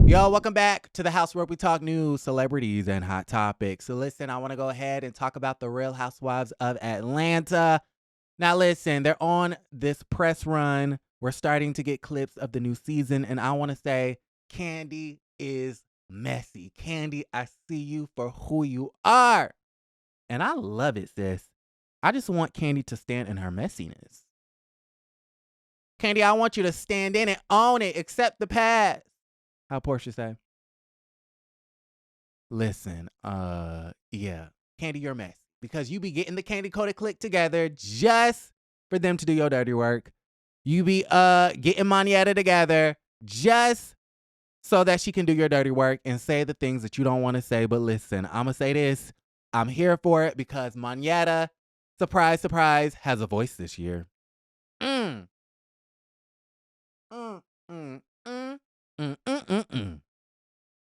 Yo, welcome back to the house where we talk news, celebrities, and hot topics. So listen, I want to go ahead and talk about the Real Housewives of Atlanta. Now listen, they're on this press run. We're starting to get clips of the new season, and I want to say Kandi is messy. Kandi, I see you for who you are. And I love it, sis. I just want Kandi to stand in her messiness. Kandi, I want you to stand in it, own it, accept the past. How Portia say? Listen, yeah. Kandi, you're a mess. Because you be getting the Kandi Coated clique together just for them to do your dirty work. You be getting Manietta together just so that she can do your dirty work and say the things that you don't want to say. But listen, I'm going to say this. I'm here for it because Manietta, surprise, surprise, has a voice this year.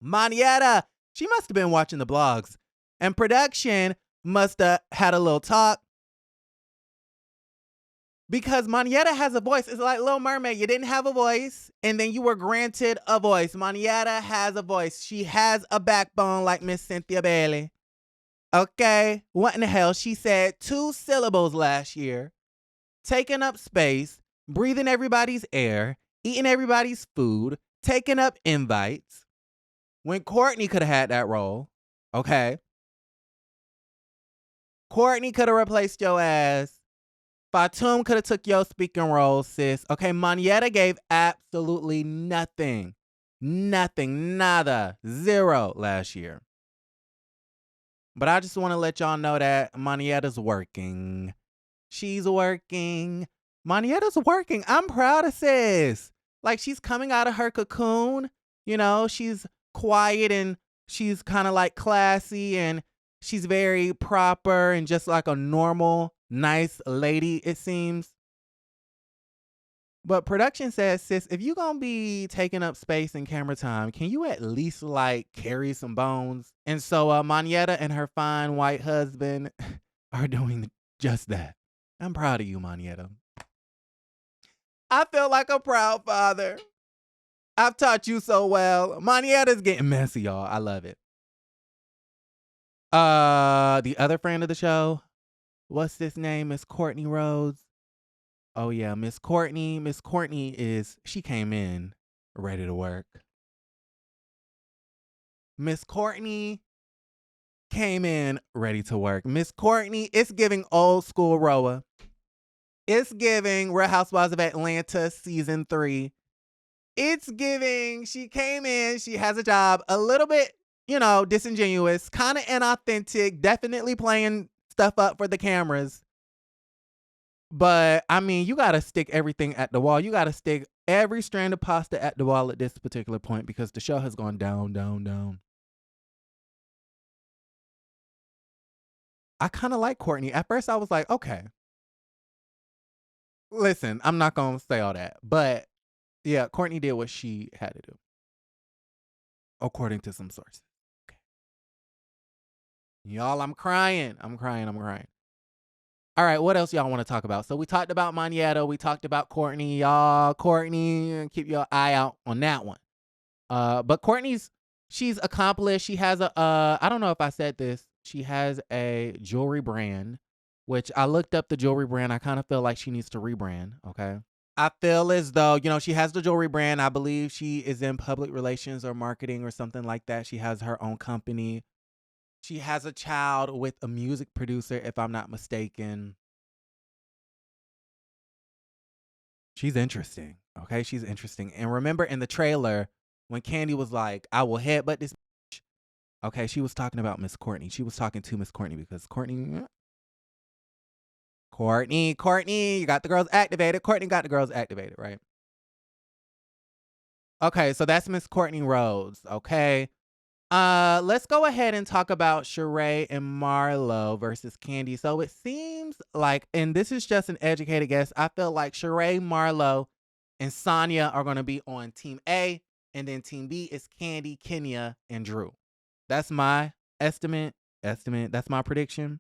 Manietta, she must have been watching the blogs. And production must have had a little talk. Because Manietta has a voice. It's like Little Mermaid. You didn't have a voice, and then you were granted a voice. Manietta has a voice. She has a backbone like Miss Cynthia Bailey. Okay? What in the hell? She said 2 syllables last year. Taking up space, breathing everybody's air, eating everybody's food, taking up invites. When Courtney could have had that role, okay? Courtney could have replaced your ass. Fatum could have took your speaking role, sis. Okay, Manietta gave absolutely nothing. Nothing. Nada. Zero last year. But I just want to let y'all know that Manietta's working. She's working. Manietta's working. I'm proud of sis. Like, she's coming out of her cocoon. You know, she's quiet and she's kind of like classy and she's very proper and just like a normal, nice lady, it seems. But production says, sis, if you're going to be taking up space and camera time, can you at least like carry some bones? And so Manietta and her fine white husband are doing just that. I'm proud of you, Manietta. I feel like a proud father. I've taught you so well. Manietta's getting messy, y'all. I love it. The other friend of the show, what's this name? Miss Courtney Rose. Oh yeah, Miss Courtney. Miss Courtney she came in ready to work. Miss Courtney came in ready to work. Miss Courtney, it's giving old school RHOA. It's giving Real Housewives of Atlanta season 3. It's giving, she came in, she has a job, a little bit, you know, disingenuous, kind of inauthentic, definitely playing stuff up for the cameras. But, I mean, you got to stick everything at the wall. You got to stick every strand of pasta at the wall at this particular point because the show has gone down, down, down. I kind of like Courtney. At first, I was like, okay. Listen, I'm not going to say all that. But, yeah, Courtney did what she had to do. According to some sources. Okay. Y'all, I'm crying. I'm crying. All right, what else y'all want to talk about? So we talked about Manietta. We talked about Courtney. Y'all, Courtney, keep your eye out on that one. But she's accomplished. She has I don't know if I said this. She has a jewelry brand, which I looked up the jewelry brand. I kind of feel like she needs to rebrand, okay? I feel as though, you know, she has the jewelry brand. I believe she is in public relations or marketing or something like that. She has her own company. She has a child with a music producer, if I'm not mistaken. She's interesting, okay? She's interesting. And remember in the trailer, when Kandi was like, I will headbutt this bitch. Okay, she was talking about Miss Courtney. She was talking to Miss Courtney because Courtney, you got the girls activated. Courtney got the girls activated, right? Okay, so that's Miss Courtney Rose, okay? Let's go ahead and talk about Sheree and Marlo versus Kandi. So it seems like, and this is just an educated guess, I feel like Sheree, Marlo, and Sonia are going to be on Team A, and then Team B is Kandi, Kenya, and Drew. That's my estimate. That's my prediction.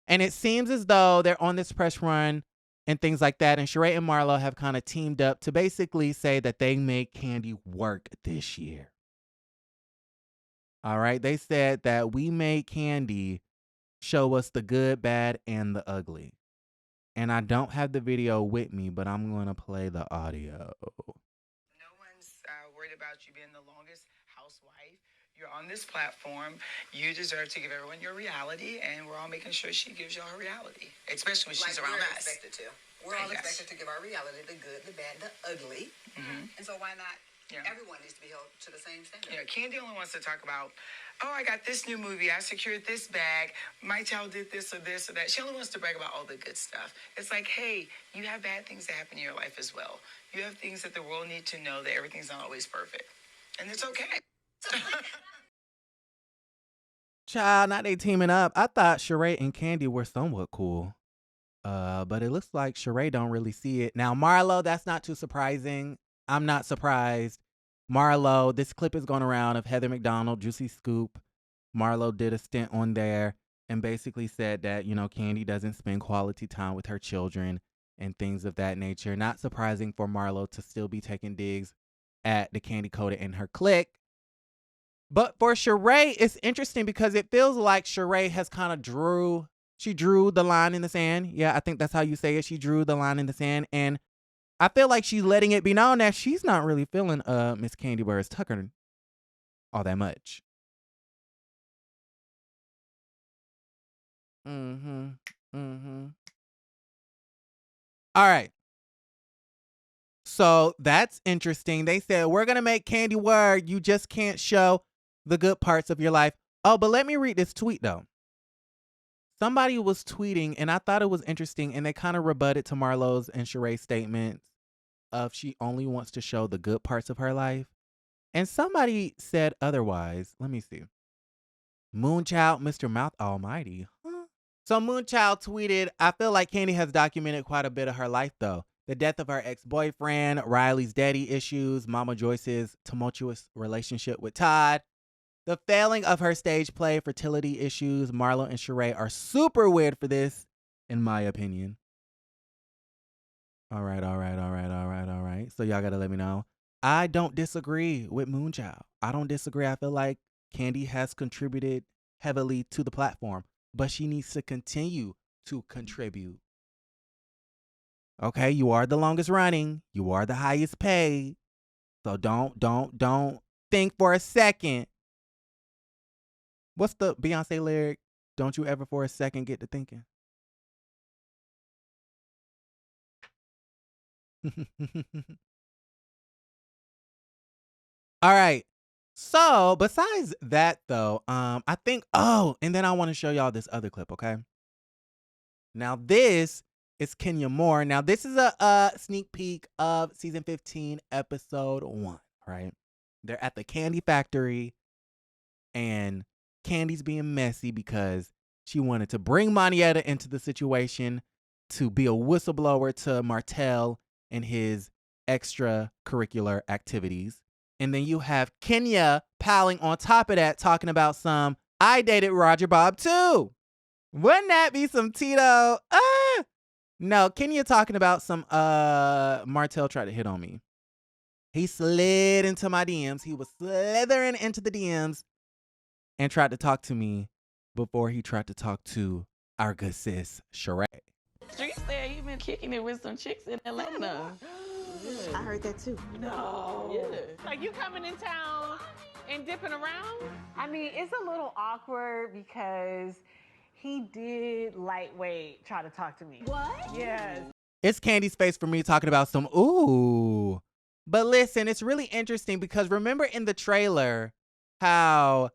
And it seems as though they're on this press run and things like that. And Sheree and Marlo have kind of teamed up to basically say that they made Kandi work this year. All right. They said that we made Kandi show us the good, bad, and the ugly. And I don't have the video with me, but I'm going to play the audio. No one's worried about you being the longest housewife. You're on this platform. You deserve to give everyone your reality, and we're all making sure she gives y'all her reality, especially when she's around us. Expected to. We're all expected to give our reality, the good, the bad, the ugly. And so why not? Yeah. Everyone needs to be held to the same standard. Yeah, Kandi only wants to talk about, oh, I got this new movie. I secured this bag. Martell did this or that. She only wants to brag about all the good stuff. It's like, hey, you have bad things that happen in your life as well. You have things that the world needs to know that everything's not always perfect. And it's okay. Child, not they teaming up. I thought Sheree and Kandi were somewhat cool. But it looks like Sheree don't really see it. Now, Marlo, that's not too surprising. I'm not surprised. Marlo, this clip is going around of Heather McDonald, Juicy Scoop. Marlo did a stint on there and basically said that, you know, Kandi doesn't spend quality time with her children and things of that nature. Not surprising for Marlo to still be taking digs at the Kandi Coda and her clique. But for Sheree, it's interesting because it feels like Sheree has kind of drew the line in the sand. Yeah, I think that's how you say it. She drew the line in the sand. And I feel like she's letting it be known that she's not really feeling Miss Kandi Burruss Tucker all that much. All right. So that's interesting. They said, we're going to make Kandi work. You just can't show the good parts of your life. Oh, but let me read this tweet, though. Somebody was tweeting, and I thought it was interesting, and they kind of rebutted to Marlo's and Sheree's statements of she only wants to show the good parts of her life. And somebody said otherwise. Let me see. Moonchild, Mr. Mouth Almighty. Huh? So Moonchild tweeted, I feel like Kandi has documented quite a bit of her life, though. The death of her ex-boyfriend, Riley's daddy issues, Mama Joyce's tumultuous relationship with Todd, the failing of her stage play, fertility issues. Marlo and Sheree are super weird for this, in my opinion. All right. So y'all got to let me know. I don't disagree with Moonchild. I don't disagree. I feel like Kandi has contributed heavily to the platform, but she needs to continue to contribute. Okay, you are the longest running. You are the highest paid. So don't think for a second. What's the Beyonce lyric? Don't you ever for a second get to thinking. All right. So besides that, though, I think, and then I want to show y'all this other clip, okay? Now this is Kenya Moore. Now this is a sneak peek of season 15, episode 1, right? They're at the candy factory, and Kandi's being messy because she wanted to bring Monietta into the situation to be a whistleblower to Martell and his extracurricular activities. And then you have Kenya piling on top of that, talking about some, I dated Roger Bob too. Wouldn't that be some Tito? No, Kenya talking about some, Martell tried to hit on me. He slid into my DMs. He was slithering into the DMs and tried to talk to me before he tried to talk to our good sis, Sheree. Street said he been kicking it with some chicks in Atlanta. I heard that too. No. Yeah. Like you coming in town and dipping around? I mean, it's a little awkward because he did lightweight try to talk to me. What? Yes. It's Kandi's face for me talking about some ooh. But listen, it's really interesting because remember in the trailer how,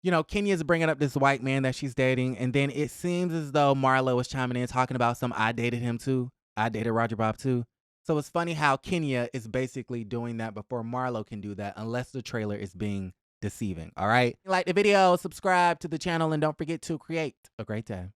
you know, Kenya's bringing up this white man that she's dating, and then it seems as though Marlo was chiming in talking about some, I dated him too. I dated Roger Bob too. So it's funny how Kenya is basically doing that before Marlo can do that, unless the trailer is being deceiving. All right. Like the video, subscribe to the channel, and don't forget to create a great day.